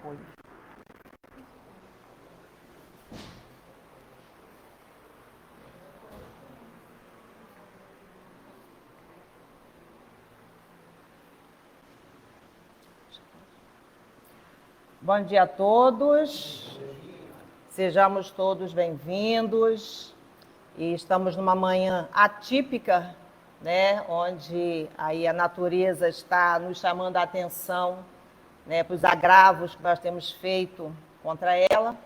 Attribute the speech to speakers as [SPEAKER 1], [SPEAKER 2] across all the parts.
[SPEAKER 1] apoio. Bom dia a todos, sejamos todos bem-vindos. E estamos numa manhã atípica, né, onde aí a natureza está nos chamando a atenção, né, para os agravos que nós temos feito contra ela.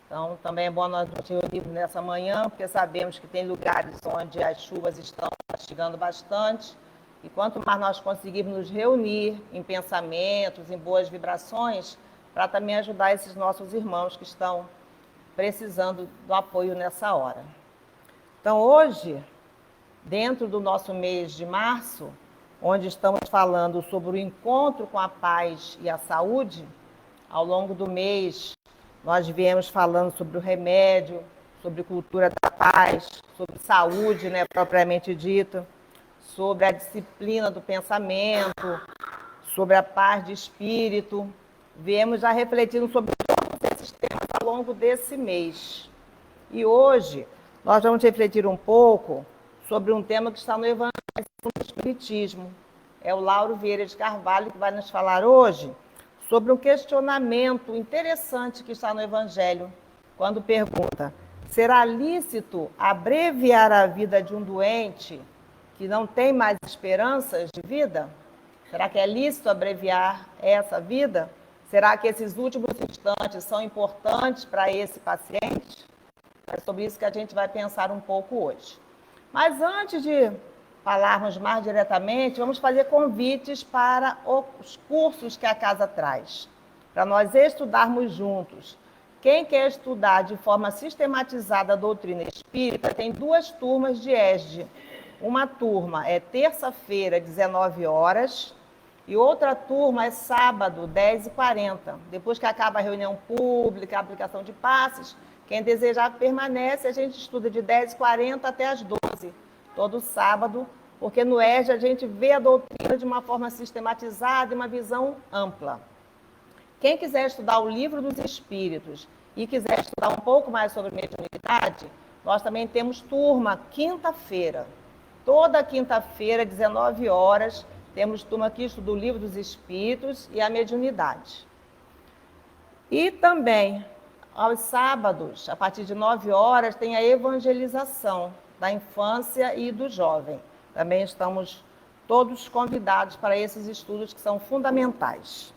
[SPEAKER 1] Então, também é bom nós nos reunirmos nessa manhã, porque sabemos que tem lugares onde as chuvas estão castigando bastante. E quanto mais nós conseguirmos nos reunir em pensamentos, em boas vibrações, para também ajudar esses nossos irmãos que estão precisando do apoio nessa hora. Então, hoje, dentro do nosso mês de março, onde estamos falando sobre o encontro com a paz e a saúde, ao longo do mês, nós viemos falando sobre o remédio, sobre cultura da paz, sobre saúde, né, propriamente dita, sobre a disciplina do pensamento, sobre a paz de espírito. Viemos já refletindo sobre todos esses temas ao longo desse mês. E hoje nós vamos refletir um pouco sobre um tema que está no Evangelho do Espiritismo. É o Lauro Vieira de Carvalho que vai nos falar hoje sobre um questionamento interessante que está no Evangelho, quando pergunta: será lícito abreviar a vida de um doente que não tem mais esperanças de vida? Será que é lícito abreviar essa vida? Será que esses últimos instantes são importantes para esse paciente? É sobre isso que a gente vai pensar um pouco hoje. Mas antes de falarmos mais diretamente, vamos fazer convites para os cursos que a casa traz, para nós estudarmos juntos. Quem quer estudar de forma sistematizada a doutrina espírita, tem 2 turmas de ESD. Uma turma é terça-feira, 19 horas, e outra turma é sábado, 10h40. Depois que acaba a reunião pública, a aplicação de passes, quem desejar permanece, a gente estuda de 10h40 até as 12h, todo sábado, porque no ESD a gente vê a doutrina de uma forma sistematizada e uma visão ampla. Quem quiser estudar o Livro dos Espíritos e quiser estudar um pouco mais sobre mediunidade, nós também temos turma quinta-feira. Toda quinta-feira, 19 horas, temos turma que estuda o Livro dos Espíritos e a mediunidade. E também, aos sábados, a partir de 9 horas, tem a evangelização da infância e do jovem. Também estamos todos convidados para esses estudos que são fundamentais.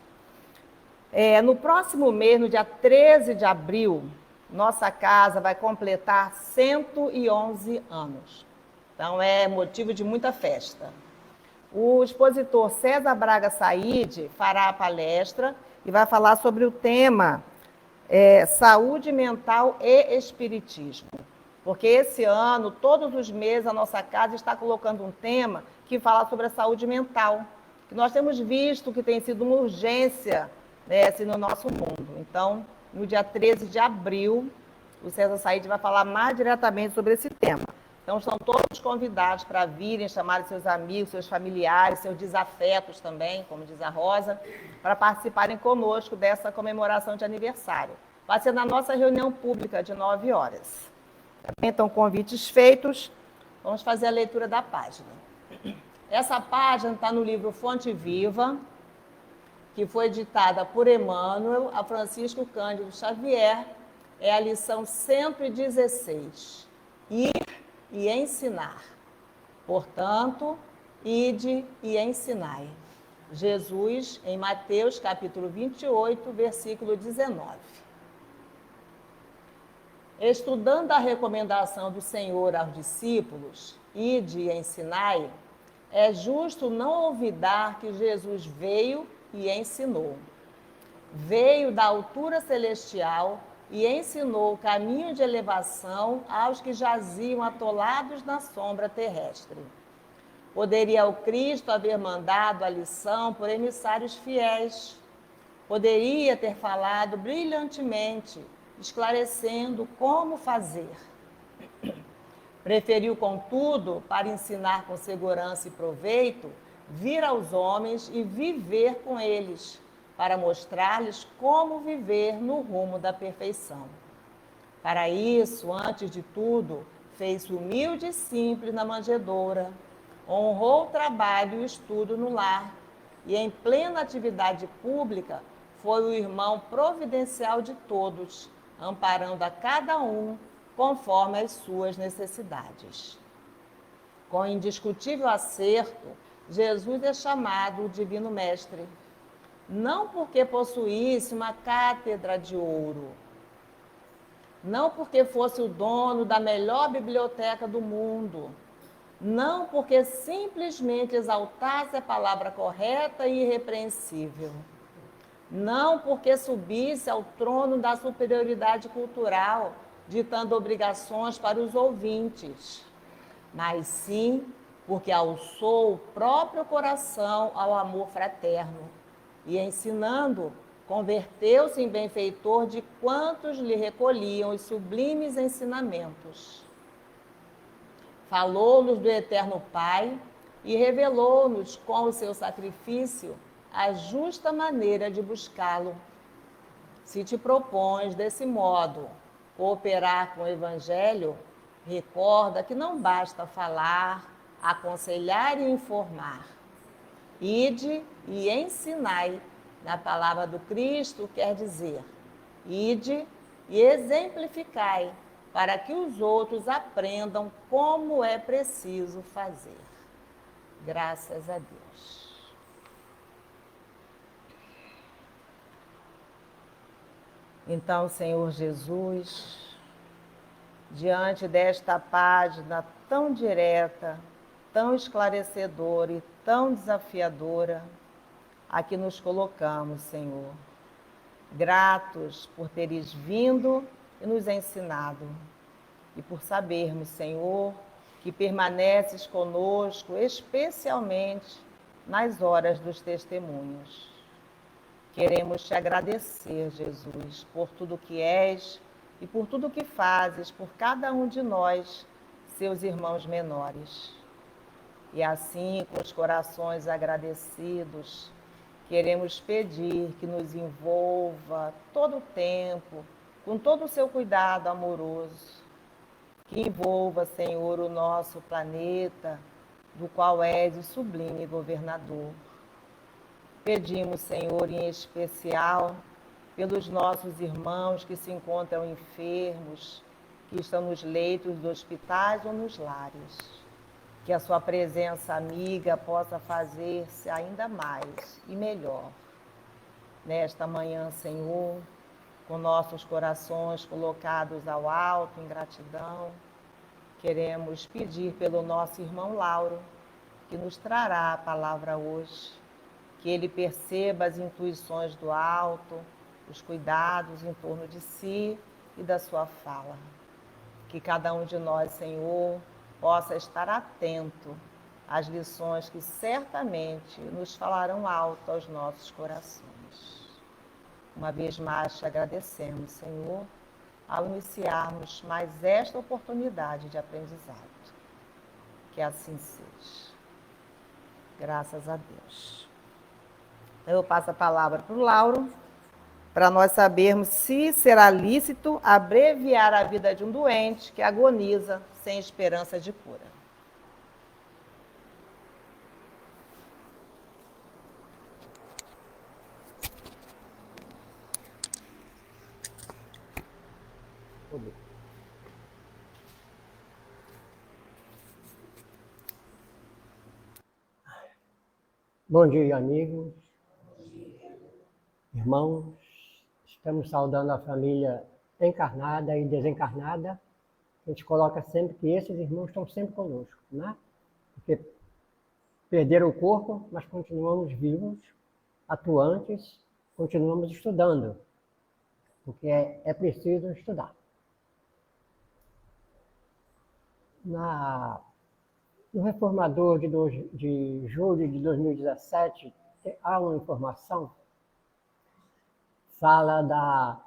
[SPEAKER 1] No próximo mês, no dia 13 de abril, nossa casa vai completar 111 anos. Então, é motivo de muita festa. O expositor César Braga Said fará a palestra e vai falar sobre o tema saúde mental e espiritismo. Porque esse ano, todos os meses, a nossa casa está colocando um tema que fala sobre a saúde mental, que nós temos visto que tem sido uma urgência, né, assim, no nosso mundo. Então, no dia 13 de abril, o César Said vai falar mais diretamente sobre esse tema. Então, estão todos convidados para virem, chamarem seus amigos, seus familiares, seus desafetos também, como diz a Rosa, para participarem conosco dessa comemoração de aniversário. Vai ser na nossa reunião pública, de 9 horas. Então, convites feitos, vamos fazer a leitura da página. Essa página está no livro Fonte Viva, que foi ditada por Emmanuel a Francisco Cândido Xavier, é a lição 116. Ir e ensinar. Portanto, ide e ensinai. Jesus, em Mateus, capítulo 28, versículo 19. Estudando a recomendação do Senhor aos discípulos, ide e ensinai, é justo não olvidar que Jesus veio e ensinou. Veio da altura celestial e ensinou o caminho de elevação aos que jaziam atolados na sombra terrestre. Poderia o Cristo haver mandado a lição por emissários fiéis. Poderia ter falado brilhantemente, esclarecendo como fazer. Preferiu, contudo, para ensinar com segurança e proveito, vir aos homens e viver com eles, para mostrar-lhes como viver no rumo da perfeição. Para isso, antes de tudo, fez-se humilde e simples na manjedoura, honrou o trabalho e o estudo no lar, e em plena atividade pública foi o irmão providencial de todos, amparando a cada um conforme as suas necessidades. Com indiscutível acerto, Jesus é chamado o Divino Mestre, não porque possuísse uma cátedra de ouro, não porque fosse o dono da melhor biblioteca do mundo, não porque simplesmente exaltasse a palavra correta e irrepreensível, não porque subisse ao trono da superioridade cultural, ditando obrigações para os ouvintes, mas sim porque alçou o próprio coração ao amor fraterno e, ensinando, converteu-se em benfeitor de quantos lhe recolhiam os sublimes ensinamentos. Falou-nos do Eterno Pai e revelou-nos com o seu sacrifício a justa maneira de buscá-lo. Se te propões, desse modo, cooperar com o Evangelho, recorda que não basta falar, aconselhar e informar. Ide e ensinai, na palavra do Cristo quer dizer, ide e exemplificai, para que os outros aprendam como é preciso fazer. Graças a Deus. Então, Senhor Jesus, diante desta página tão direta, tão esclarecedora e tão desafiadora, aqui nos colocamos, Senhor, gratos por teres vindo e nos ensinado, e por sabermos, Senhor, que permaneces conosco, especialmente nas horas dos testemunhos. Queremos te agradecer, Jesus, por tudo que és e por tudo que fazes por cada um de nós, seus irmãos menores. E assim, com os corações agradecidos, queremos pedir que nos envolva todo o tempo, com todo o seu cuidado amoroso, que envolva, Senhor, o nosso planeta, do qual és o sublime governador. Pedimos, Senhor, em especial, pelos nossos irmãos que se encontram enfermos, que estão nos leitos dos hospitais ou nos lares. Que a sua presença amiga possa fazer-se ainda mais e melhor. Nesta manhã, Senhor, com nossos corações colocados ao alto em gratidão, queremos pedir pelo nosso irmão Lauro, que nos trará a palavra hoje, que ele perceba as intuições do alto, os cuidados em torno de si e da sua fala. Que cada um de nós, Senhor, possa estar atento às lições que certamente nos falarão alto aos nossos corações. Uma vez mais te agradecemos, Senhor, ao iniciarmos mais esta oportunidade de aprendizado. Que assim seja. Graças a Deus. Eu passo a palavra para o Lauro, para nós sabermos se será lícito abreviar a vida de um doente que agoniza sem esperança de cura.
[SPEAKER 2] Bom dia, amigos, irmãos. Estamos saudando a família encarnada e desencarnada. A gente coloca sempre que esses irmãos estão sempre conosco, né? Porque perderam o corpo, mas continuamos vivos, atuantes, continuamos estudando, porque é preciso estudar. No Reformador de julho de 2017, há uma informação, fala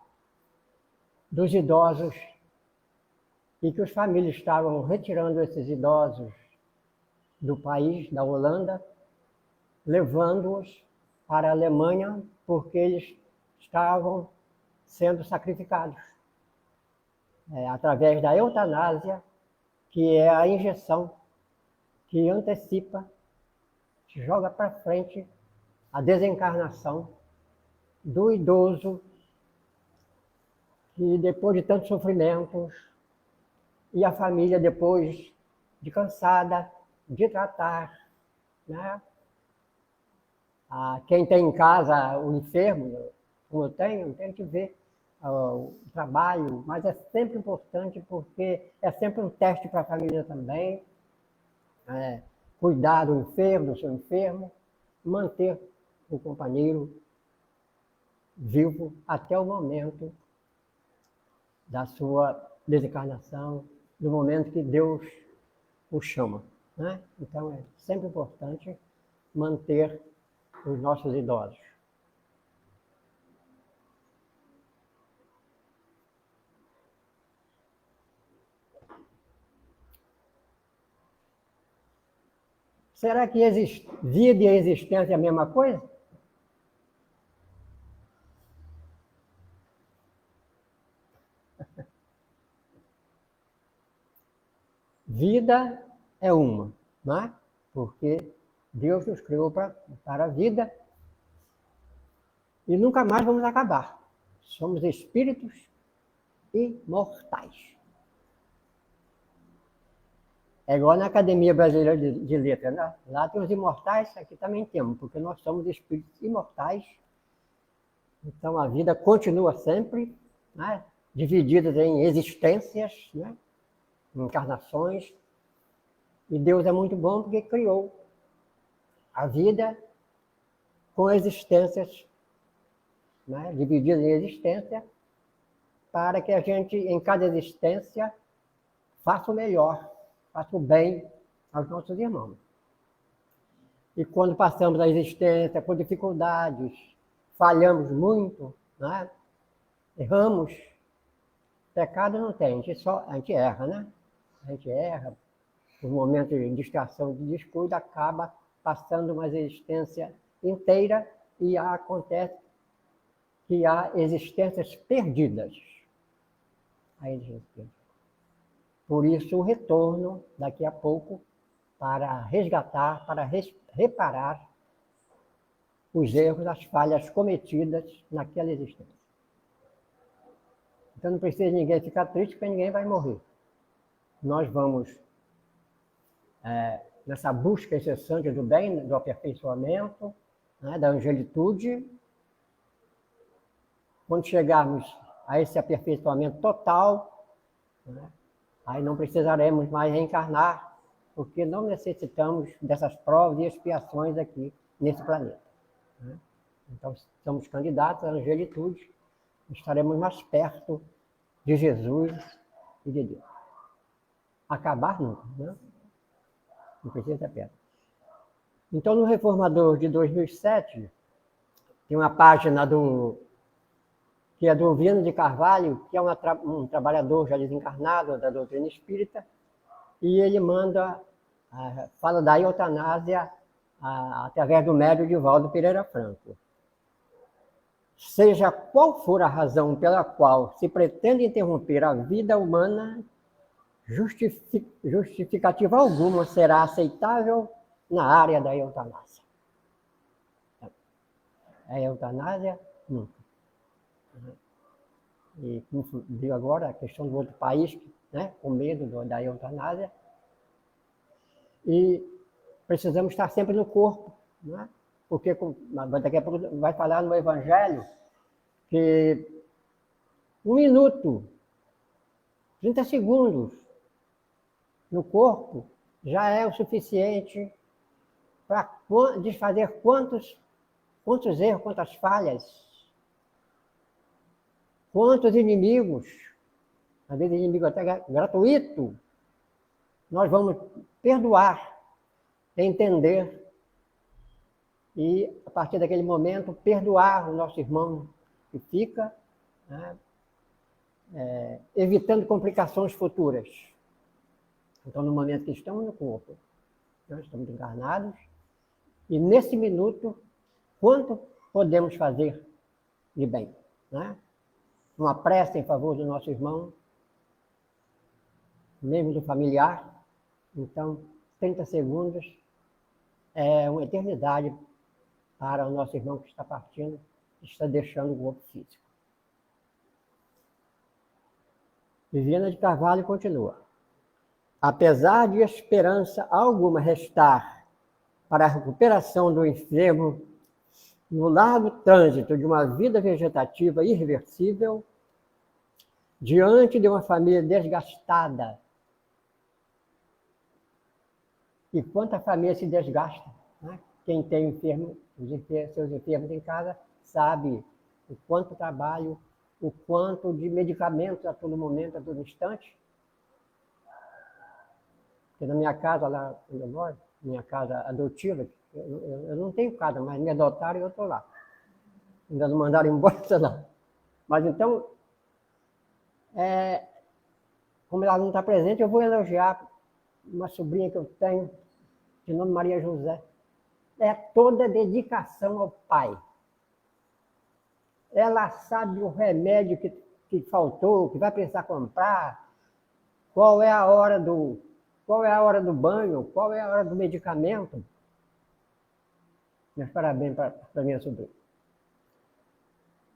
[SPEAKER 2] dos idosos e que as famílias estavam retirando esses idosos do país, da Holanda, levando-os para a Alemanha porque eles estavam sendo sacrificados através da eutanásia, que é a injeção que antecipa, que joga para frente a desencarnação do idoso que, depois de tantos sofrimentos, e a família, depois de cansada de tratar, né? Quem tem em casa o enfermo, como eu tenho, tem que ver o trabalho, mas é sempre importante porque é sempre um teste para a família também, cuidar do enfermo, do seu enfermo, manter o companheiro vivo até o momento da sua desencarnação, do momento que Deus o chama, né? Então é sempre importante manter os nossos idosos. Será que vida e existência é a mesma coisa? Vida é uma, não é? Porque Deus nos criou para a vida e nunca mais vamos acabar. Somos espíritos imortais. É igual na Academia Brasileira de Letras, né? Lá tem os imortais, aqui também temos, porque nós somos espíritos imortais. Então a vida continua sempre, né? Dividida em existências, né? Encarnações. E Deus é muito bom porque criou a vida com existências, né? Divididas em existência, para que a gente, em cada existência, faça o melhor, faça o bem aos nossos irmãos. E quando passamos a existência com dificuldades, falhamos muito, né? Erramos, pecado não tem, a gente erra, né? A gente erra, por momentos de distração, de descuido, acaba passando uma existência inteira e acontece que há existências perdidas. Por isso, o retorno, daqui a pouco, para resgatar, para reparar os erros, as falhas cometidas naquela existência. Então, não precisa ninguém ficar triste, porque ninguém vai morrer. Nós vamos, nessa busca incessante do bem, do aperfeiçoamento, né, da angelitude, quando chegarmos a esse aperfeiçoamento total, né, aí não precisaremos mais reencarnar, porque não necessitamos dessas provas e expiações aqui nesse planeta, né? Então, somos candidatos à angelitude, estaremos mais perto de Jesus e de Deus. Acabar nunca, né? Não precisa ter perto. Então, no Reformador de 2007, tem uma página que é do Viana de Carvalho, que é um trabalhador já desencarnado da doutrina espírita, e ele fala da eutanásia através do médium Divaldo Pereira Franco. Seja qual for a razão pela qual se pretende interromper a vida humana, justificativa alguma será aceitável na área da eutanásia. A eutanásia, nunca. E como viu agora, a questão do outro país, né, com medo da eutanásia. E precisamos estar sempre no corpo, né? Porque daqui a pouco vai falar no Evangelho que 1 minuto, 30 segundos no corpo já é o suficiente para desfazer quantos erros, quantas falhas, quantos inimigos, às vezes inimigo até gratuito, nós vamos perdoar, entender e, a partir daquele momento, perdoar o nosso irmão que fica, né, evitando complicações futuras. Então, no momento que estamos no corpo, nós estamos encarnados, e nesse minuto, quanto podemos fazer de bem, né? Uma prece em favor do nosso irmão, mesmo do familiar. Então, 30 segundos é uma eternidade para o nosso irmão que está partindo, que está deixando o corpo físico. Viviana de Carvalho continua. Apesar de esperança alguma restar para a recuperação do enfermo no largo trânsito de uma vida vegetativa irreversível, diante de uma família desgastada. E quanta família se desgasta, né? Quem tem enfermo, seus enfermos em casa, sabe o quanto trabalho, o quanto de medicamentos a todo momento, a todo instante. Porque na minha casa, lá onde eu moro, minha casa adotiva, eu não tenho casa, mas me adotaram e eu estou lá. Ainda não mandaram embora, sei lá. Mas então, como ela não está presente, eu vou elogiar uma sobrinha que eu tenho, de nome Maria José. É toda dedicação ao pai. Ela sabe o remédio que faltou, que vai precisar comprar, qual é a hora do banho, qual é a hora do medicamento. Meus parabéns para minha sobrinha.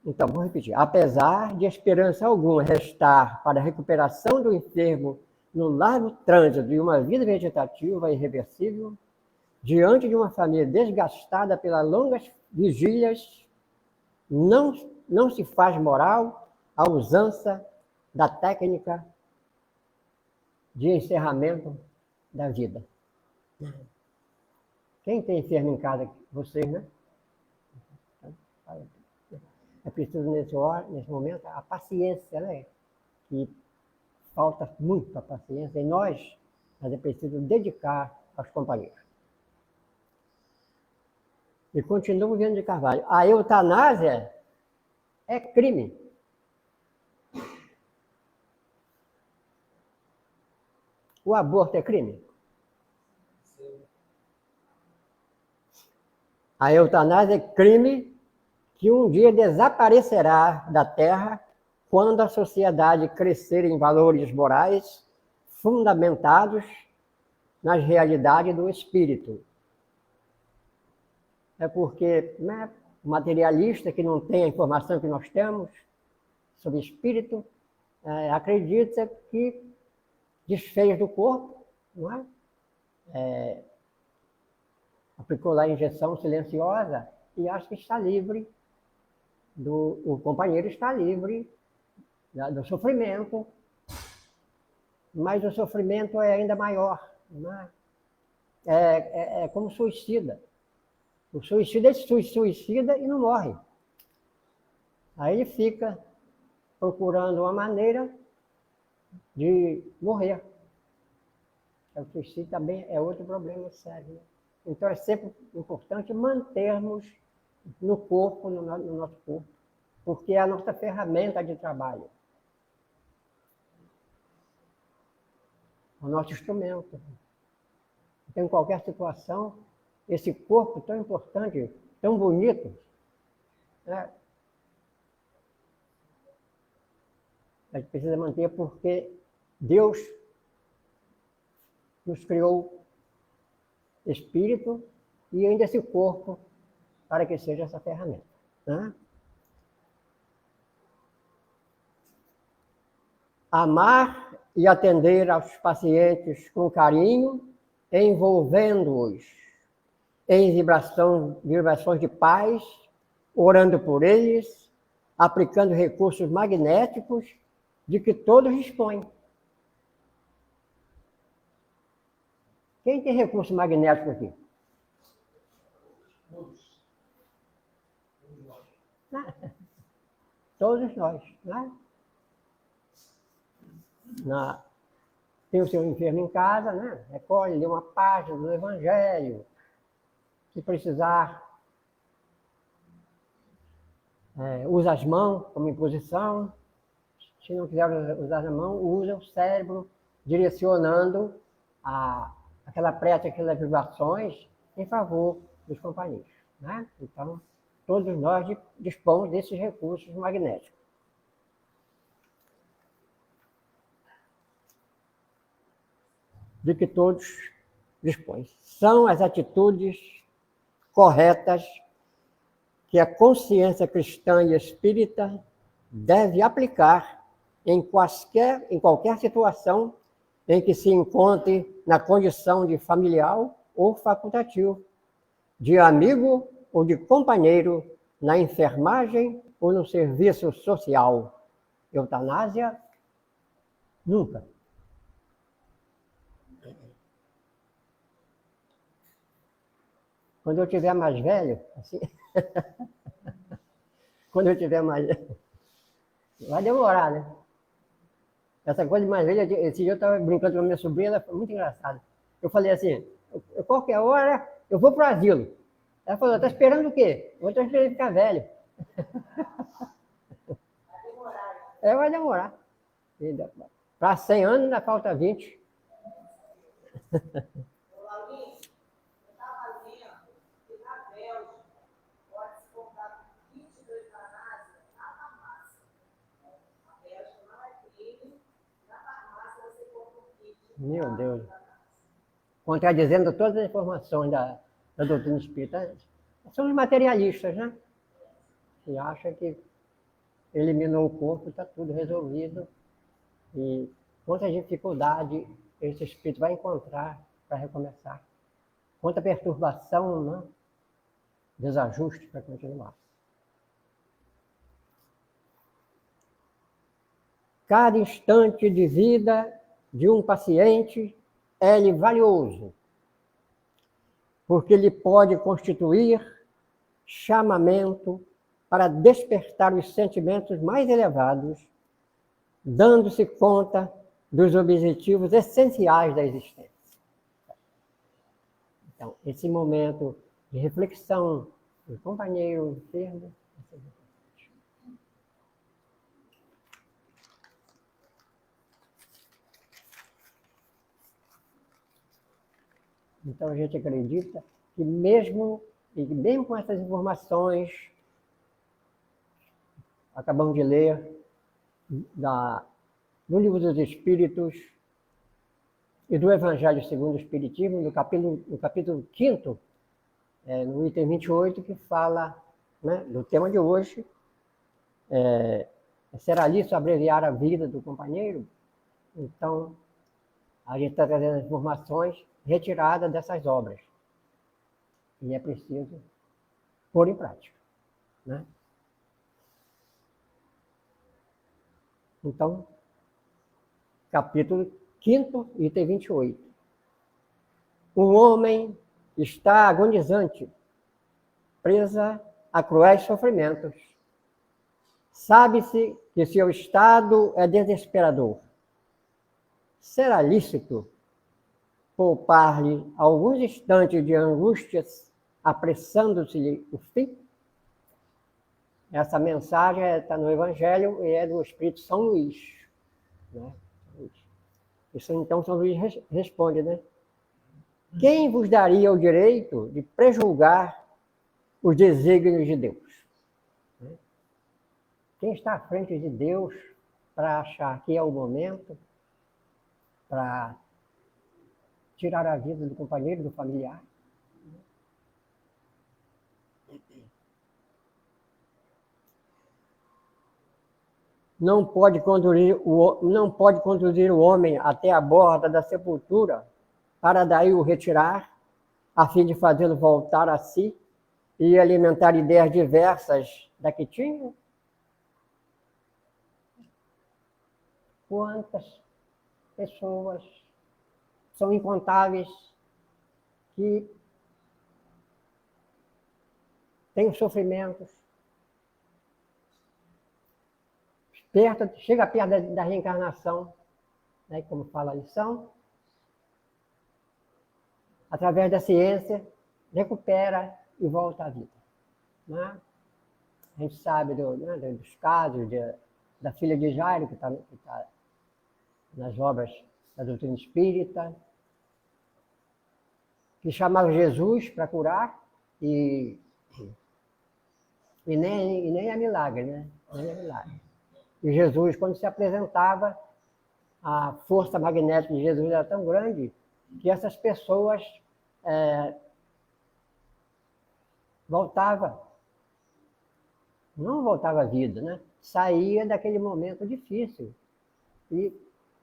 [SPEAKER 2] Então, vou repetir. Apesar de esperança alguma restar para a recuperação do enfermo no largo trânsito de uma vida vegetativa irreversível, diante de uma família desgastada pelas longas vigílias, não se faz moral a usança da técnica de encerramento da vida. Quem tem enfermo em casa? Vocês, né? É preciso, nesse momento, a paciência, né? Que falta muito a paciência em nós, mas é preciso dedicar aos companheiros. E continua Viana de Carvalho. A eutanásia é crime. O aborto é crime? A eutanásia é crime que um dia desaparecerá da Terra quando a sociedade crescer em valores morais fundamentados nas realidades do espírito. É porque, né, o materialista que não tem a informação que nós temos sobre espírito, acredita que desfez do corpo, não é? Aplicou lá a injeção silenciosa e acha que está livre, o companheiro está livre do sofrimento, mas o sofrimento é ainda maior, não é? É como suicida. O suicida se suicida e não morre. Aí ele fica procurando uma maneira de morrer. O suicídio também é outro problema sério, né? Então é sempre importante mantermos no corpo, no nosso corpo, porque é a nossa ferramenta de trabalho. O nosso instrumento. Então, em qualquer situação, esse corpo tão importante, tão bonito, né? A gente precisa manter porque Deus nos criou espírito e ainda esse corpo para que seja essa ferramenta, né? Amar e atender aos pacientes com carinho, envolvendo-os em vibrações de paz, orando por eles, aplicando recursos magnéticos de que todos dispõem. Quem tem recurso magnético aqui? Todos nós, né? Tem o seu enfermo em casa, né? Recolhe, lê uma página do Evangelho. Se precisar, usa as mãos como imposição. Se não quiser usar a mão, usa o cérebro, direcionando aquela prece, aquelas vibrações em favor dos companheiros, né? Então, todos nós dispomos desses recursos magnéticos. De que todos dispõem. São as atitudes corretas que a consciência cristã e espírita deve aplicar em qualquer situação em que se encontre na condição de familiar ou facultativo, de amigo ou de companheiro, na enfermagem ou no serviço social. Eutanásia, nunca. Quando eu tiver mais velho, assim, quando eu tiver mais velho, vai demorar, né? Essa coisa de mais velho, esse dia eu estava brincando com a minha sobrinha, ela foi muito engraçada. Eu falei assim, qualquer hora eu vou pro asilo. Ela falou, tá esperando o quê? Eu estou esperando ficar velho. Vai demorar. É, vai demorar. Para 100 anos ainda falta 20. Meu Deus. Contradizendo todas as informações da doutrina espírita. São os materialistas, né? Que acham que eliminou o corpo, está tudo resolvido. E quanta dificuldade esse espírito vai encontrar para recomeçar. Quanta perturbação, né? Desajuste para continuar. Cada instante de vida de um paciente é-lhe valioso, porque ele pode constituir chamamento para despertar os sentimentos mais elevados, dando-se conta dos objetivos essenciais da existência. Então, esse momento de reflexão do companheiro enfermo, então a gente acredita que mesmo com essas informações, acabamos de ler no Livro dos Espíritos e do Evangelho segundo o Espiritismo, no capítulo 5º, no item 28, que fala, né, do tema de hoje, será lícito abreviar a vida do companheiro? Então, a gente está trazendo as informações retiradas dessas obras. E é preciso pôr em prática, né? Então, capítulo 5º, item 28. Um homem está agonizante, presa a cruéis sofrimentos. Sabe-se que seu estado é desesperador. Será lícito poupar-lhe alguns instantes de angústias, apressando-se-lhe o fim? Essa mensagem está no Evangelho e é do Espírito São Luís, né? Isso, então, São Luís responde, né? Quem vos daria o direito de prejulgar os desígnios de Deus? Quem está à frente de Deus para achar que é o momento para tirar a vida do companheiro, do familiar? Não pode conduzir o homem até a borda da sepultura para daí o retirar, a fim de fazê-lo voltar a si e alimentar ideias diversas da que tinha? Quantas pessoas, são incontáveis, que têm sofrimentos, chega perto da reencarnação, né, como fala a lição, através da ciência, recupera e volta à vida. Né? A gente sabe dos casos da filha de Jairo, que está nas obras da doutrina espírita, que chamava Jesus para curar, e E nem é milagre, né? Nem é milagre. E Jesus, quando se apresentava, a força magnética de Jesus era tão grande que essas pessoas voltavam. Não voltava à vida, né? Saía daquele momento difícil. E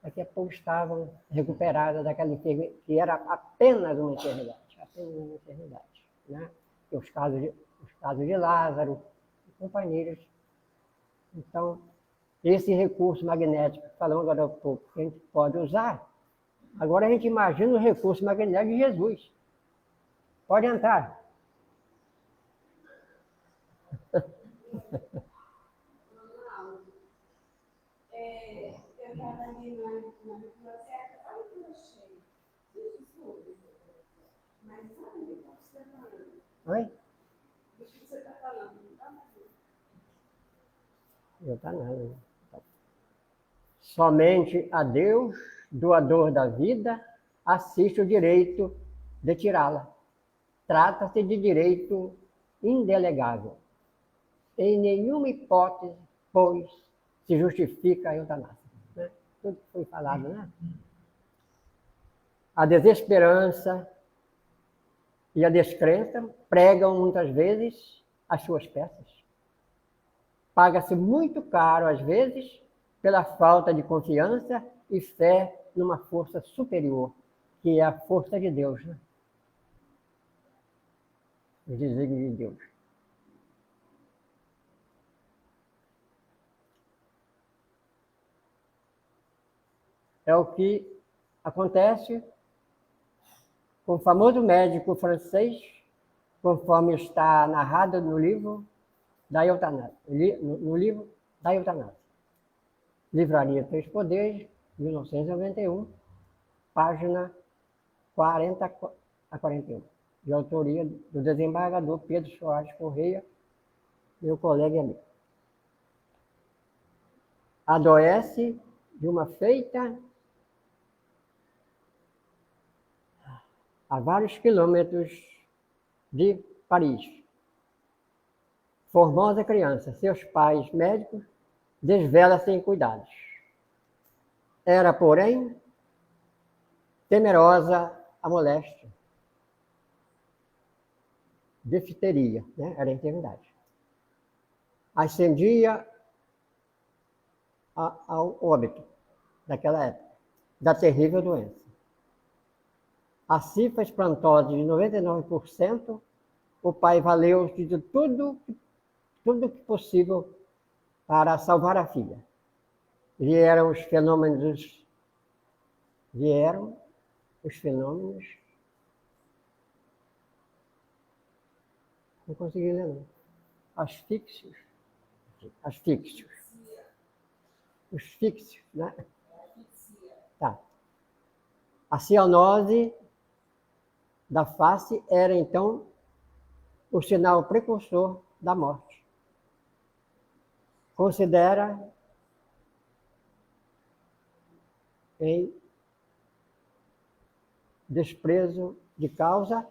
[SPEAKER 2] daqui a pouco estavam recuperadas daquela enfermidade, que era apenas uma enfermidade. Apenas uma enfermidade. Né? E os casos de Lázaro e companheiros. Então, esse recurso magnético, falando agora há pouco, que a gente pode usar, agora a gente imagina o recurso magnético de Jesus. Pode entrar.
[SPEAKER 3] Eu estava ali na biblioteca, olha o que eu achei. Mas sabe o que você está falando?
[SPEAKER 2] Oi?
[SPEAKER 3] Do que você está falando? Não está falando.
[SPEAKER 2] Não está nada. Somente a Deus, doador da vida, assiste o direito de tirá-la. Trata-se de direito indelegável. Em nenhuma hipótese, pois, se justifica a eutanásia. Né? Tudo que foi falado, né? A desesperança e a descrença pregam muitas vezes as suas peças. Paga-se muito caro, às vezes, pela falta de confiança e fé numa força superior, que é a força de Deus, né? Os desígnios de Deus. É o que acontece com o famoso médico francês, conforme está narrado no livro da eutanásia. No livro da eutanásia. Livraria Três Poderes, 1991, página 40 a 41. De autoria do desembargador Pedro Soares Correia, meu colega e amigo. Adoece de uma feita a vários quilômetros de Paris. Formosa criança, seus pais médicos desvela-se em cuidados. Era, porém, temerosa a moléstia. Difteria, né? Era a enfermidade. Ascendia ao óbito daquela época, da terrível doença. A cifra espantosa de 99%, o pai valeu-se de tudo que possível para salvar a filha. Vieram os fenômenos, não consegui ler não, asfíxios, os fíxios, né? Tá. A cianose da face era, então, o sinal precursor da morte. Considera em desprezo de causa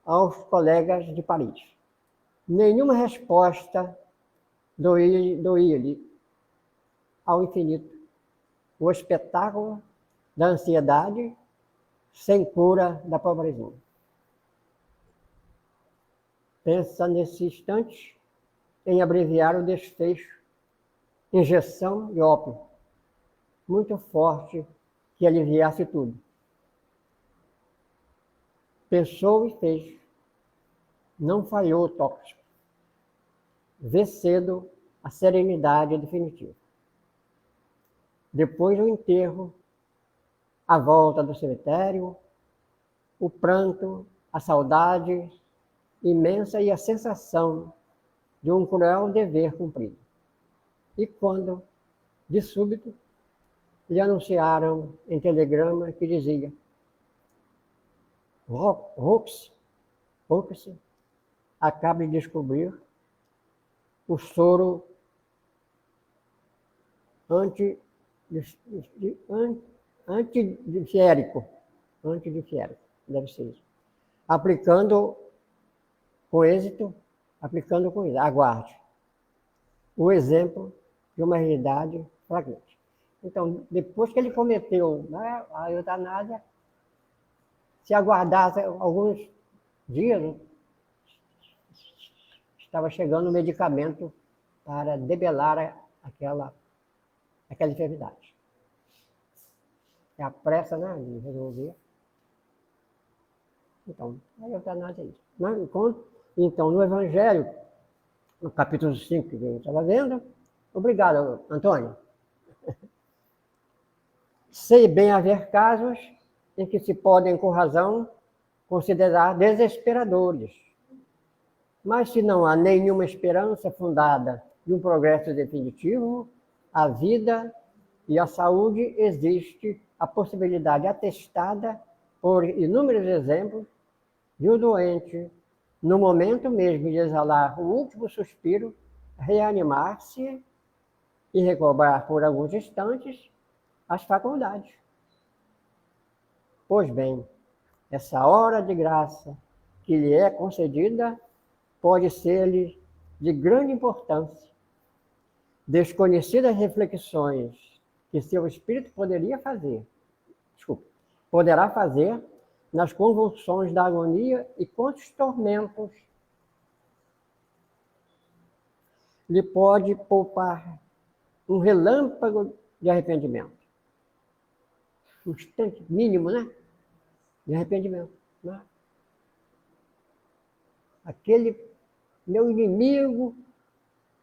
[SPEAKER 2] aos colegas de Paris. Nenhuma resposta doía-lhe ao infinito. O espetáculo da ansiedade sem cura da pobrezinha. Pensa nesse instante em abreviar o desfecho. Injeção de ópio, muito forte, que aliviasse tudo. Pensou e fez. Não falhou o tóxico. Vê cedo a serenidade definitiva. Depois do enterro, a volta do cemitério, o pranto, a saudade imensa e a sensação de um cruel dever cumprido. E quando, de súbito, lhe anunciaram em telegrama que dizia: Rox acaba de descobrir o soro antidifiérico, deve ser isso, aplicando com êxito aplicando com isso. Aguarde o exemplo de uma realidade flagrante. Então, depois que ele cometeu, né, a eutanásia, se aguardasse alguns dias, estava chegando o medicamento para debelar aquela enfermidade. É a pressa, né, de resolver. Então, a eutanásia é isso. Então, no Evangelho, no capítulo 5 que a gente estava vendo, obrigado, Antônio. Sei bem haver casos em que se podem, com razão, considerar desesperadores. Mas se não há nenhuma esperança fundada de um progresso definitivo, a vida e a saúde existe a possibilidade atestada por inúmeros exemplos de um doente, no momento mesmo de exalar o último suspiro, reanimar-se e recobrar por alguns instantes as faculdades. Pois bem, essa hora de graça que lhe é concedida pode ser-lhe de grande importância. Desconhecidas reflexões que seu espírito poderá fazer nas convulsões da agonia e quantos tormentos lhe pode poupar um relâmpago de arrependimento. Um instante mínimo, né? De arrependimento. Né? Aquele meu inimigo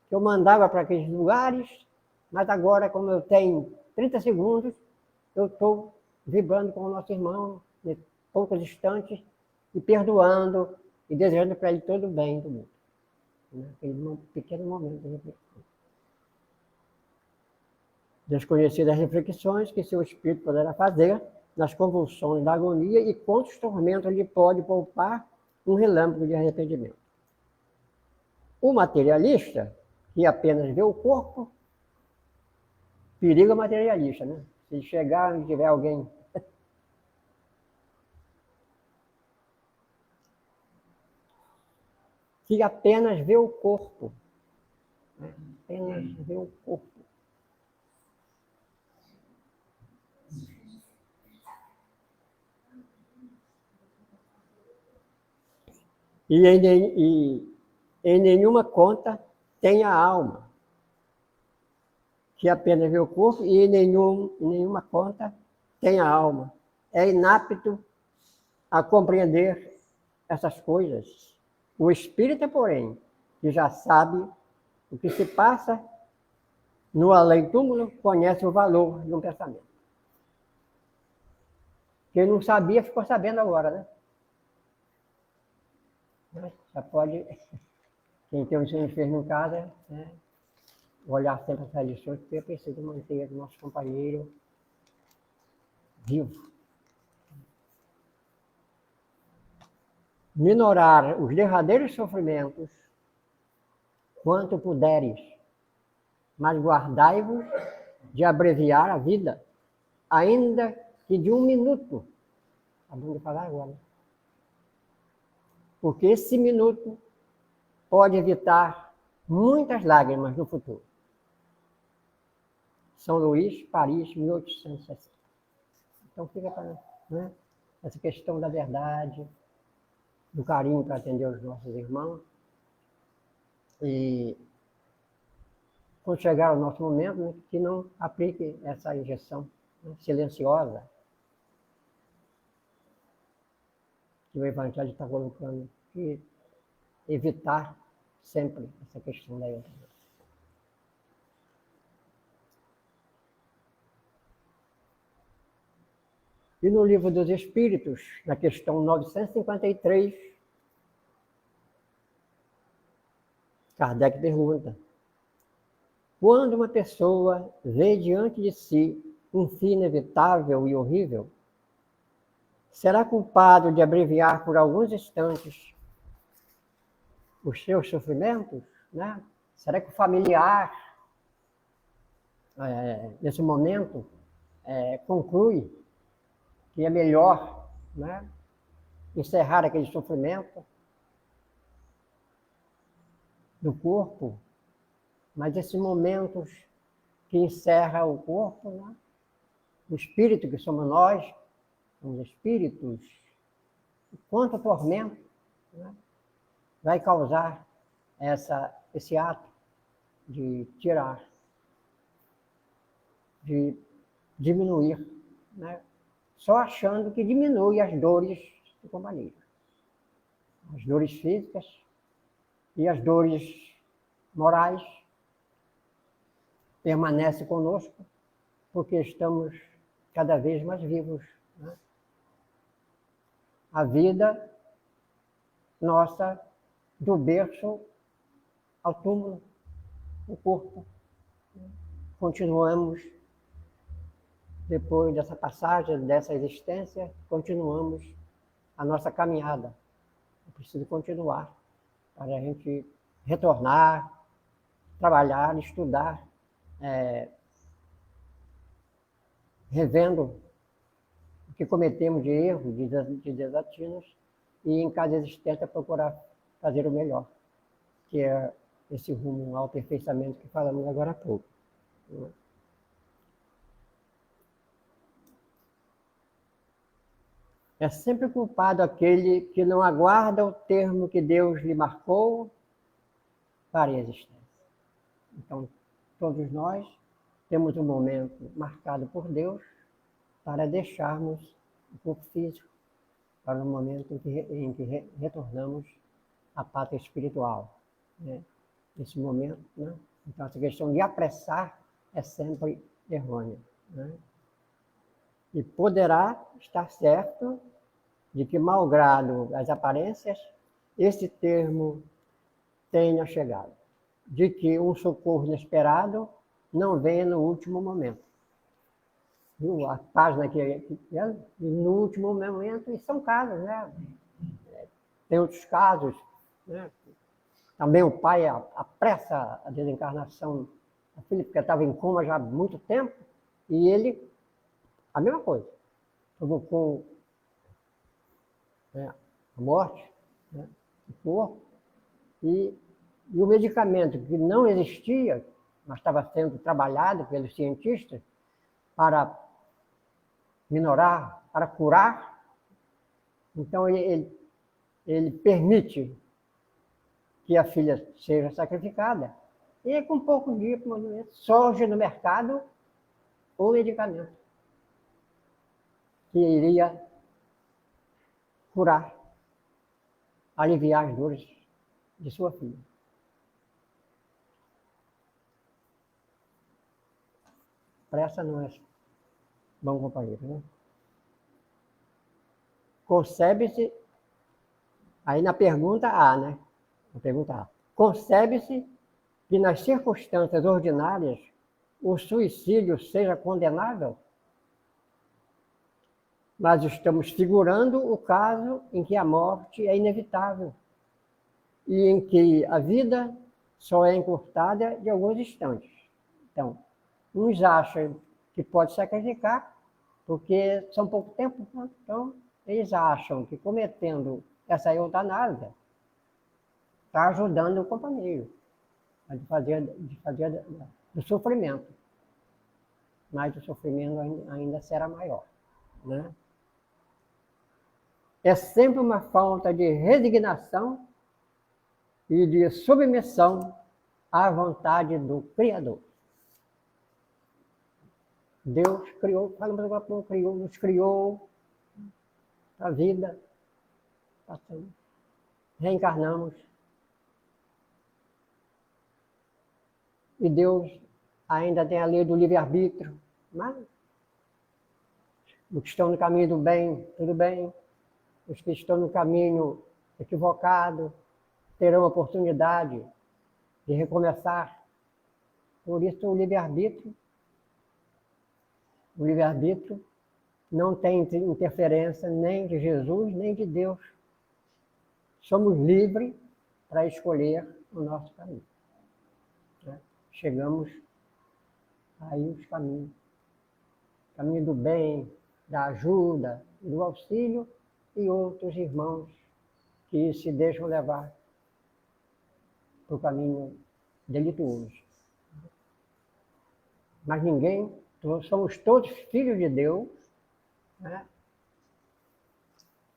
[SPEAKER 2] que eu mandava para aqueles lugares, mas agora, como eu tenho 30 segundos, eu estou vibrando com o nosso irmão, em poucos instantes, e perdoando, e desejando para ele todo o bem do mundo. Aquele pequeno momento de reflexão. Desconhecidas reflexões que seu espírito poderá fazer nas convulsões da agonia e quantos tormentos lhe pode poupar um relâmpago de arrependimento. O materialista, que apenas vê o corpo, periga materialista, né? Se chegar e tiver alguém que apenas vê o corpo, né? Apenas vê o corpo. E em nenhuma conta tem a alma, que apenas vê o corpo, e em nenhuma conta tem a alma. É inapto a compreender essas coisas. O espírito, porém, que já sabe o que se passa no além-túmulo, conhece o valor de um pensamento. Quem não sabia, ficou sabendo agora, né? Já pode, quem tem um ensino firme em casa, né, olhar sempre essas lições, porque é preciso manter o nosso companheiro vivo. Minorar os derradeiros sofrimentos quanto puderes, mas guardai-vos de abreviar a vida, ainda que de um minuto. Acabamos de falar agora. Porque esse minuto pode evitar muitas lágrimas no futuro. São Luís, Paris, 1860. Então fica para, né, essa questão da verdade, do carinho para atender os nossos irmãos. E quando chegar o nosso momento, né, que não aplique essa injeção, né, silenciosa, que o Evangelho está colocando, e evitar sempre essa questão da eutanásia. E no Livro dos Espíritos, na questão 953, Kardec pergunta: quando uma pessoa vê diante de si um fim inevitável e horrível, será culpado de abreviar por alguns instantes os seus sofrimentos? Né? Será que o familiar, nesse momento, conclui que é melhor, né, encerrar aquele sofrimento? do corpo, mas esses momentos que encerra o corpo, né? O espírito que somos nós, os espíritos, quanto tormento, né? Vai causar esse ato de tirar, de diminuir, né? Só achando que diminui as dores de companhia. As dores físicas e as dores morais permanecem conosco porque estamos cada vez mais vivos, né? A vida nossa, do berço ao túmulo, o corpo. Continuamos, depois dessa passagem, dessa existência, continuamos a nossa caminhada. É preciso continuar para a gente retornar, trabalhar, estudar, revendo o que cometemos de erros, de desatinos, e em cada existência procurar fazer o melhor, que é esse rumo ao aperfeiçoamento que falamos agora há pouco. É sempre culpado aquele que não aguarda o termo que Deus lhe marcou para a existência. Então, todos nós temos um momento marcado por Deus para deixarmos o corpo físico, para o momento em que retornamos à pátria espiritual, né? Esse momento, né? Então, essa questão de apressar é sempre errônea, né? E poderá estar certo de que, malgrado as aparências, esse termo tenha chegado, de que um socorro inesperado não venha no último momento. Viu? A página que no último momento, e são casos, né? Tem outros casos, né? Também o pai apressa a desencarnação da filha, porque estava em coma já há muito tempo, e ele, a mesma coisa, provocou, né, a morte, né, do corpo, e o medicamento que não existia, mas estava sendo trabalhado pelos cientistas para minorar, para curar, então ele permite que a filha seja sacrificada, e com pouco dia surge no mercado o medicamento que iria curar, aliviar as dores de sua filha. Pressa não é bom companheiro, né? Concebe-se, aí na pergunta A, né? Na pergunta A. Concebe-se que nas circunstâncias ordinárias o suicídio seja condenável? Mas estamos figurando o caso em que a morte é inevitável e em que a vida só é encurtada de alguns instantes. Então, uns acham que pode sacrificar porque são pouco tempo, então eles acham que cometendo essa eutanásia está ajudando o companheiro a fazer do sofrimento, mas o sofrimento ainda será maior, né? É sempre uma falta de resignação e de submissão à vontade do Criador. Deus criou, falamos agora, nos criou a vida, passamos, reencarnamos, e Deus ainda tem a lei do livre-arbítrio, mas os que estão no caminho do bem, tudo bem, os que estão no caminho equivocado terão a oportunidade de recomeçar. Por isso o livre-arbítrio não tem interferência nem de Jesus, nem de Deus. Somos livres para escolher o nosso caminho, né? Chegamos aí os caminhos. Caminho do bem, da ajuda, do auxílio, e outros irmãos que se deixam levar para o caminho delituoso. Mas ninguém, somos todos filhos de Deus, né?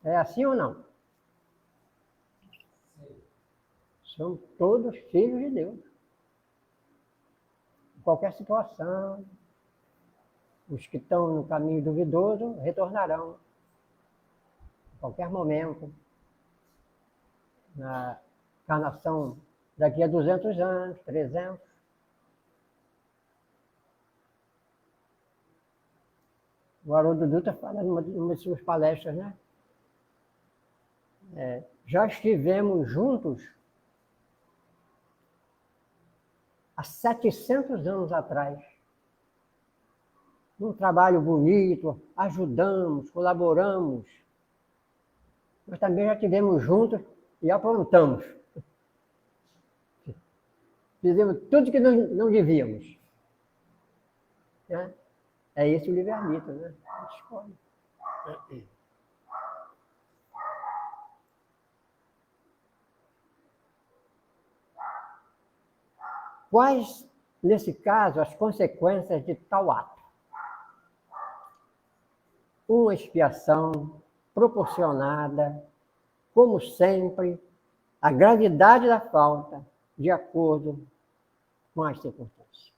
[SPEAKER 2] É assim ou não? Somos todos filhos de Deus. Em qualquer situação, os que estão no caminho duvidoso retornarão. Em qualquer momento. Na encarnação daqui a 200 anos, 300. O Haroldo Dutra fala numa de suas palestras, né? Já estivemos juntos há 700 anos atrás, num trabalho bonito, ajudamos, colaboramos, mas também já estivemos juntos e aprontamos. Fizemos tudo que não devíamos. Né? É esse o livre-arbítrio, né? A gente escolhe. Quais, nesse caso, as consequências de tal ato? Uma expiação proporcionada, como sempre, à gravidade da falta, de acordo com as circunstâncias.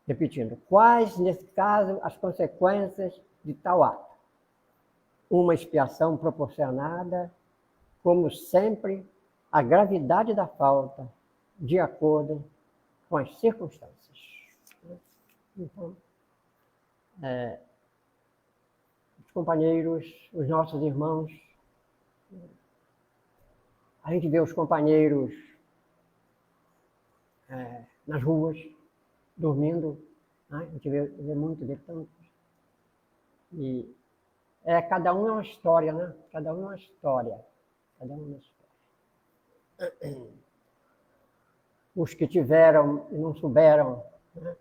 [SPEAKER 2] Repetindo, quais, nesse caso, as consequências de tal ato? Uma expiação proporcionada, como sempre, à gravidade da falta, de acordo com as circunstâncias. Então, os companheiros, os nossos irmãos, a gente vê os companheiros nas ruas, dormindo, né? A gente vê muito, vê tantos. E cada um é uma história, né? Cada um é uma história. Cada um é uma história. Os que tiveram e não souberam, né,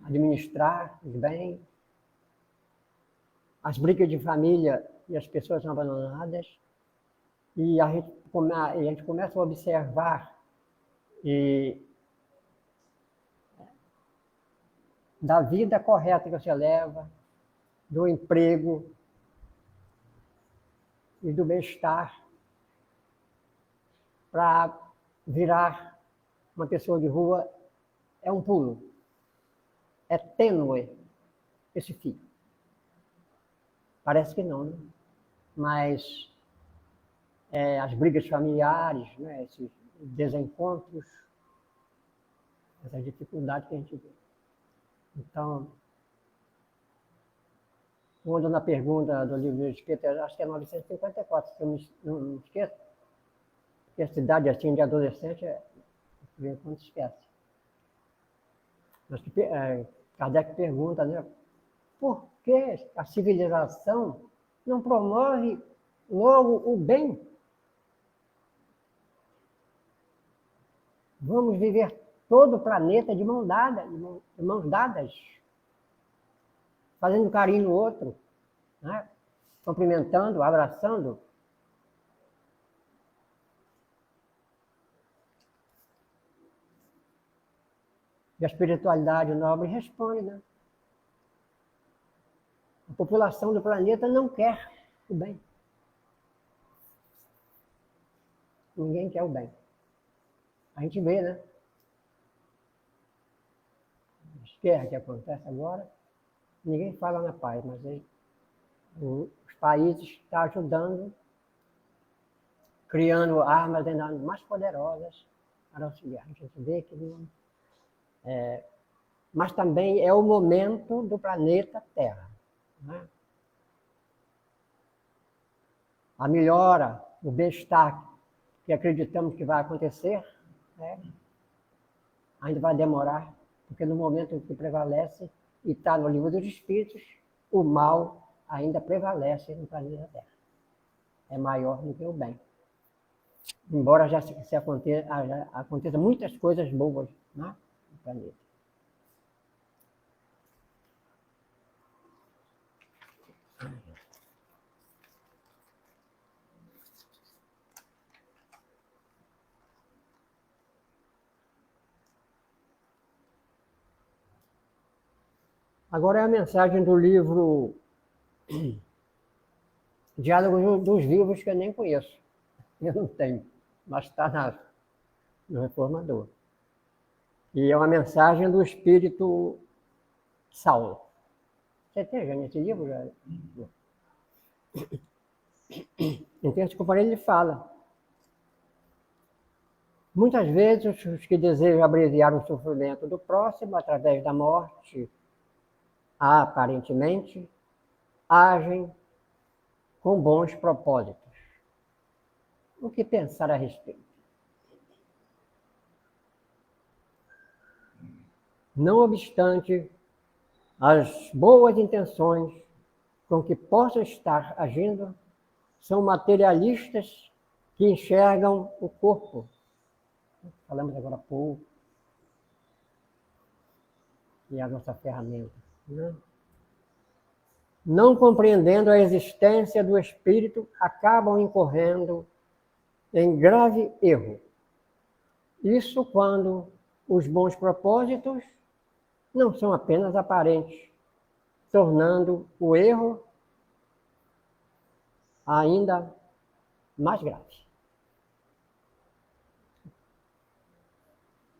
[SPEAKER 2] administrar os bens, as brigas de família e as pessoas abandonadas, e a gente começa a observar da vida correta que você leva, do emprego e do bem-estar, para virar uma pessoa de rua, é um pulo. É tênue esse fio. Parece que não, né? Mas as brigas familiares, né? Esses desencontros, essas dificuldades que a gente vê. Então, quando na pergunta do livro de Espírito, acho que é 954, se eu não me esqueço, porque a cidade assim de adolescente, de vez em quando esquece. Mas Kardec pergunta, né, por que a civilização não promove logo o bem? Vamos viver todo o planeta de mãos dadas, fazendo carinho no outro, né? Cumprimentando, abraçando. E a espiritualidade nobre responde, né? A população do planeta não quer o bem. Ninguém quer o bem. A gente vê, né? As guerras que acontecem agora, ninguém fala na paz, mas os países estão ajudando, criando armas ainda mais poderosas para auxiliar. A gente vê que não... mas também é o momento do planeta Terra. Né? A melhora, o bem-estar que acreditamos que vai acontecer, né? Ainda vai demorar, porque no momento em que prevalece, e está no livro dos Espíritos, o mal ainda prevalece no planeta Terra. É maior do que o bem. Embora já aconteça muitas coisas boas, né, no planeta. Agora é a mensagem do livro Diálogos dos Vivos, que eu nem conheço. Eu não tenho, mas está no Reformador. E é uma mensagem do Espírito Saulo. Você tem já nesse livro? Em Texto Companhia ele fala: muitas vezes os que desejam abreviar o sofrimento do próximo através da morte, aparentemente, agem com bons propósitos. O que pensar a respeito? Não obstante as boas intenções com que possam estar agindo, são materialistas que enxergam o corpo. Falamos agora há pouco, que é a nossa ferramenta, né? Não compreendendo a existência do espírito, acabam incorrendo em grave erro. Isso quando os bons propósitos não são apenas aparentes, tornando o erro ainda mais grave.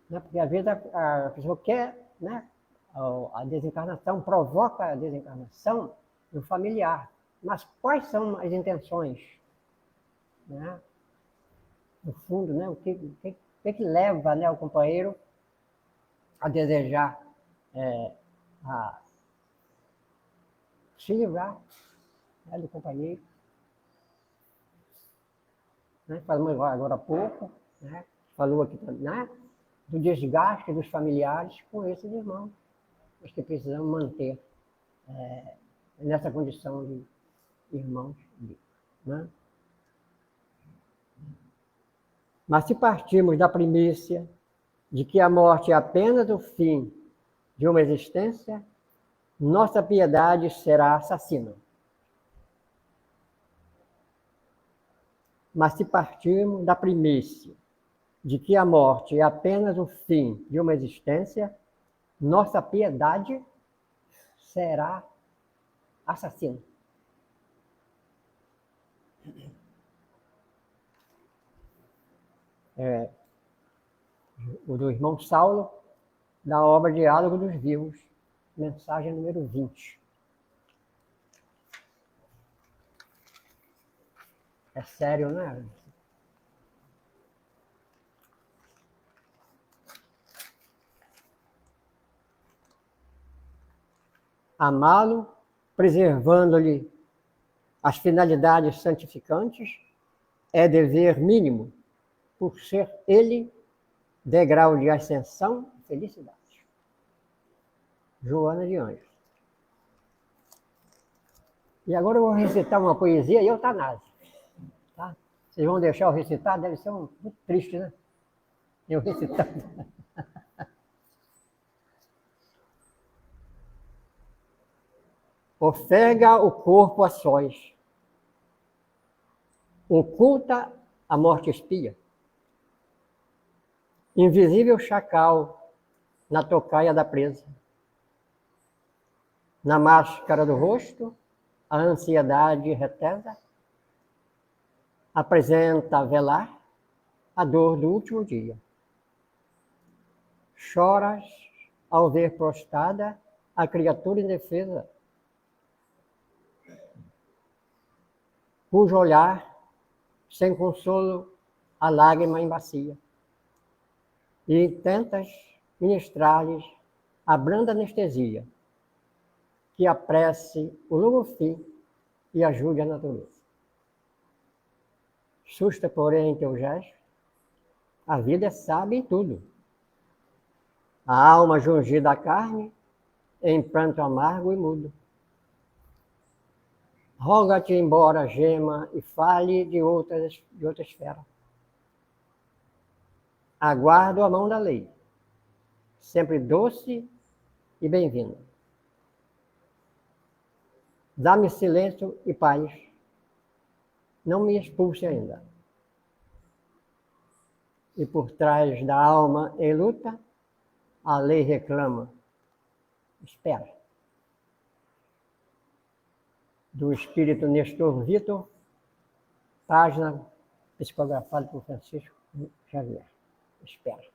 [SPEAKER 2] Porque às vezes a pessoa quer, né? A desencarnação, provoca a desencarnação do familiar. Mas quais são as intenções? Né? No fundo, né? O que leva, né, o companheiro a desejar a se livrar, né, do companheiro? Né? Falamos agora há pouco, né? Falou aqui, né, do desgaste dos familiares com esses irmãos, os que precisamos manter nessa condição de irmãos vivos, né? Mas se partirmos da premissa de que a morte é apenas o fim de uma existência, nossa piedade será assassina. Mas se partirmos da premissa de que a morte é apenas o fim de uma existência, nossa piedade será assassina. O do irmão Saulo, da obra Diálogo dos Vivos, mensagem número 20. É sério, né? Amá-lo, preservando-lhe as finalidades santificantes, é dever mínimo, por ser ele degrau de ascensão e felicidade. Joana de Anjos. E agora eu vou recitar uma poesia e eutanásia. Tá? Vocês vão deixar eu recitar? Deve ser muito triste, né? Eu recitar. Ofega o corpo a sós, oculta a morte espia. Invisível chacal na tocaia da presa. Na máscara do rosto, a ansiedade retesa. Apresenta a velar a dor do último dia. Choras ao ver prostrada a criatura indefesa, cujo olhar, sem consolo, a lágrima embacia. E tentas ministrar-lhes a branda anestesia, que apresse o longo fim e ajude a natureza. Susta, porém, teu gesto, a vida é sábia em tudo. A alma jungida da carne, em pranto amargo e mudo. Roga-te embora, gema, e fale de outra esfera. Aguardo a mão da lei, sempre doce e bem-vinda. Dá-me silêncio e paz. Não me expulse ainda. E por trás da alma em luta, a lei reclama. Espera. do espírito Nestor Vitor, página psicografada por Francisco Xavier. Espero.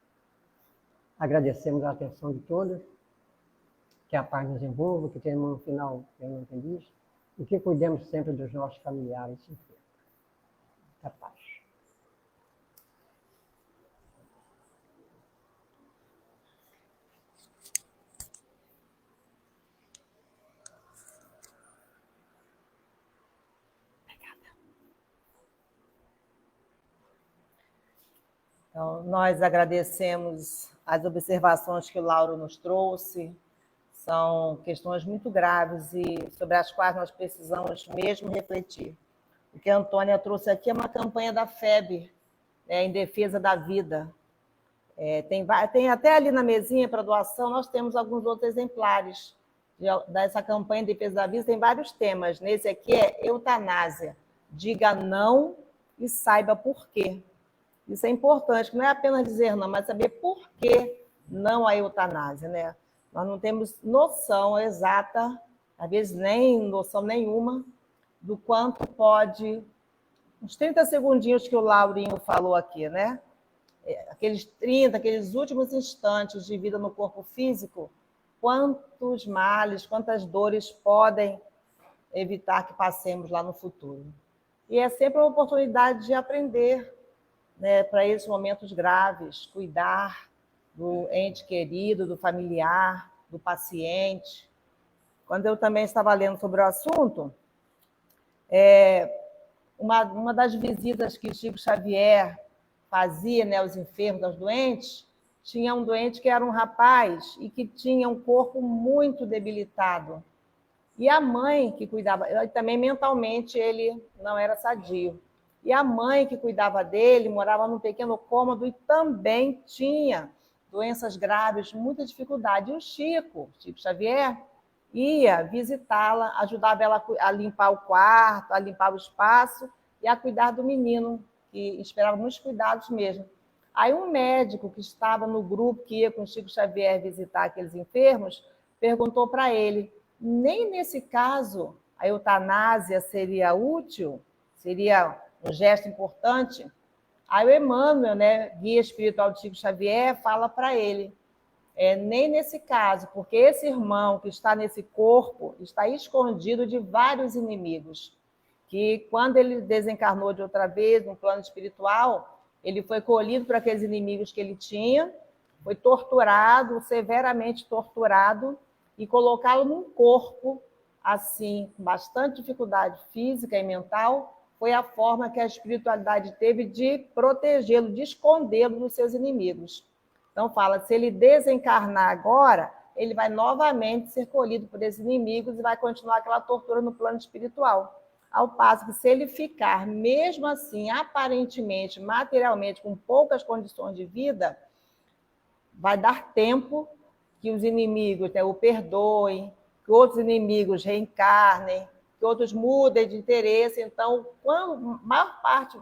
[SPEAKER 2] Agradecemos a atenção de todos, que a paz nos envolva, que tenhamos um final feliz e que cuidemos sempre dos nossos familiares e enfermos. A paz.
[SPEAKER 1] Então, nós agradecemos as observações que o Lauro nos trouxe. São questões muito graves e sobre as quais nós precisamos mesmo refletir. O que a Antônia trouxe aqui é uma campanha da FEB, né, em defesa da vida. Tem até ali na mesinha para doação, nós temos alguns outros exemplares dessa campanha em defesa da vida, tem vários temas. Nesse aqui é eutanásia. Diga não e saiba por quê. Isso é importante, que não é apenas dizer não, mas saber por que não a eutanásia, né? Nós não temos noção exata, às vezes nem noção nenhuma, do quanto pode... Uns 30 segundinhos que o Laurinho falou aqui, né? Aqueles últimos instantes de vida no corpo físico, quantos males, quantas dores podem evitar que passemos lá no futuro. E é sempre uma oportunidade de aprender, né, para esses momentos graves, cuidar do ente querido, do familiar, do paciente. Quando eu também estava lendo sobre o assunto, uma das visitas que Chico Xavier fazia, né, aos enfermos, aos doentes, tinha um doente que era um rapaz e que tinha um corpo muito debilitado. E a mãe que cuidava, também mentalmente ele não era sadio. E a mãe que cuidava dele morava num pequeno cômodo e também tinha doenças graves, muita dificuldade. E o Chico Xavier, ia visitá-la, ajudava ela a limpar o quarto, a limpar o espaço e a cuidar do menino, que esperava muitos cuidados mesmo. Aí um médico que estava no grupo que ia com o Chico Xavier visitar aqueles enfermos, perguntou para ele, nem nesse caso a eutanásia seria útil? Seria um gesto importante? Aí o Emmanuel, né, guia espiritual de Chico Xavier, fala para ele, nem nesse caso, porque esse irmão que está nesse corpo está escondido de vários inimigos, que quando ele desencarnou de outra vez no plano espiritual, ele foi colhido por aqueles inimigos que ele tinha, foi torturado, severamente torturado, e colocá-lo num corpo assim, com bastante dificuldade física e mental, foi a forma que a espiritualidade teve de protegê-lo, de escondê-lo dos seus inimigos. Então fala, se ele desencarnar agora, ele vai novamente ser colhido por esses inimigos e vai continuar aquela tortura no plano espiritual. Ao passo que se ele ficar, mesmo assim, aparentemente, materialmente, com poucas condições de vida, vai dar tempo que os inimigos, né, o perdoem, que outros inimigos reencarnem, que outros mudem de interesse. Então, quando maior parte,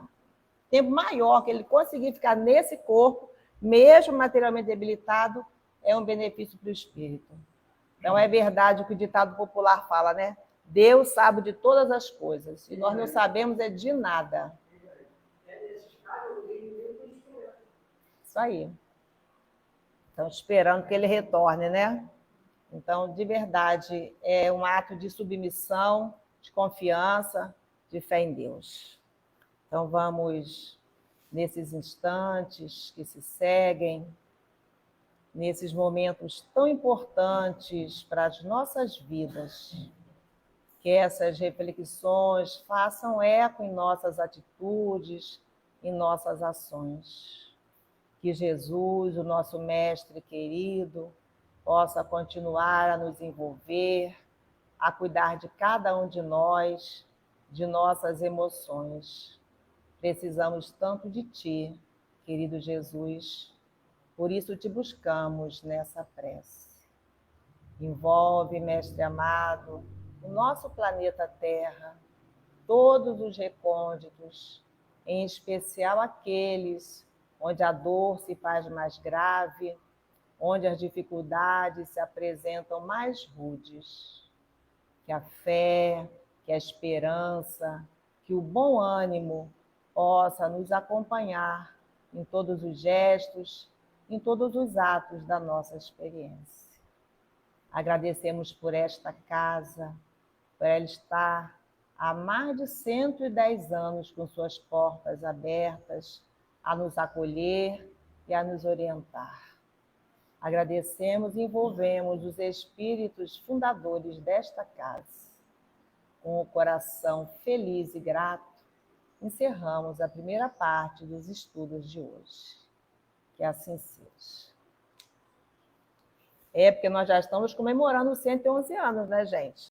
[SPEAKER 1] tempo maior que ele conseguir ficar nesse corpo, mesmo materialmente debilitado, é um benefício para o espírito. Então, é verdade o que o ditado popular fala, né? Deus sabe de todas as coisas, e nós não sabemos de nada. Isso aí. Estão esperando que ele retorne, né? Então, de verdade, é um ato de submissão, de confiança, de fé em Deus. Então, vamos, nesses instantes que se seguem, nesses momentos tão importantes para as nossas vidas, que essas reflexões façam eco em nossas atitudes, em nossas ações. Que Jesus, o nosso mestre querido, possa continuar a nos envolver, a cuidar de cada um de nós, de nossas emoções. Precisamos tanto de Ti, querido Jesus, por isso te buscamos nessa prece. Envolve, mestre amado, o nosso planeta Terra, todos os recônditos, em especial aqueles onde a dor se faz mais grave, onde as dificuldades se apresentam mais rudes. Que a fé, que a esperança, que o bom ânimo possa nos acompanhar em todos os gestos, em todos os atos da nossa experiência. Agradecemos por esta casa, por ela estar há mais de 110 anos com suas portas abertas a nos acolher e a nos orientar. Agradecemos e envolvemos os espíritos fundadores desta casa. Com o coração feliz e grato, encerramos a primeira parte dos estudos de hoje. Que assim seja. É porque nós já estamos comemorando 111 anos, né, gente?